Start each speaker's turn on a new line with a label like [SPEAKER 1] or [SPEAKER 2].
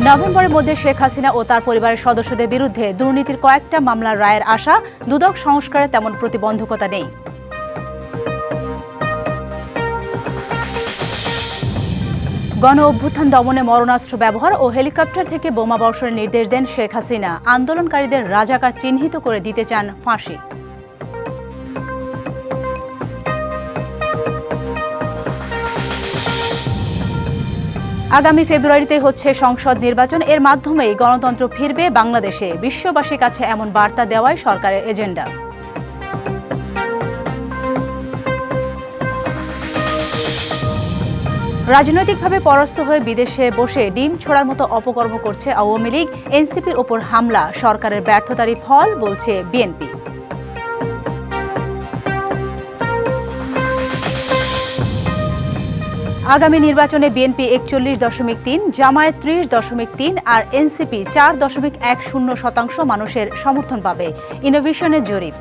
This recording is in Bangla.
[SPEAKER 1] নভেম্বরের মধ্যে শেখ হাসিনা ও তার পরিবারের সদস্যদের বিরুদ্ধে দুর্নীতির কয়েকটা মামলার রায়ের আশা, দুদক সংস্কারে তেমন প্রতিবন্ধকতা নেই। গণ অভ্যুত্থান দমনে মরণাস্ত্র ব্যবহার ও হেলিকপ্টার থেকে বোমা বর্ষণের নির্দেশ দেন শেখ হাসিনা। আন্দোলনকারীদের রাজাকার চিহ্নিত করে দিতে চান ফাঁসি। আগামী ফেব্রুয়ারিতে হচ্ছে সংসদ নির্বাচন, এর মাধ্যমেই গণতন্ত্র ফিরবে বাংলাদেশে। বিশ্ববাসীর কাছে এমন বার্তা দেওয়াই সরকারের এজেন্ডা। রাজনৈতিকভাবে পরাস্ত হয়ে বিদেশে বসে ডিম ছোড়ার মতো অপকর্ম করছে আওয়ামী লীগ। এনসিপির ওপর হামলা সরকারের ব্যর্থতারই ফল বলছে বিএনপি। আগামী নির্বাচনে বিএনপি 41.3, জামায়াত 30.3 আর এনসিপি 4.10% মানুষের সমর্থন পাবে, ইনোভেশনের জরিপ।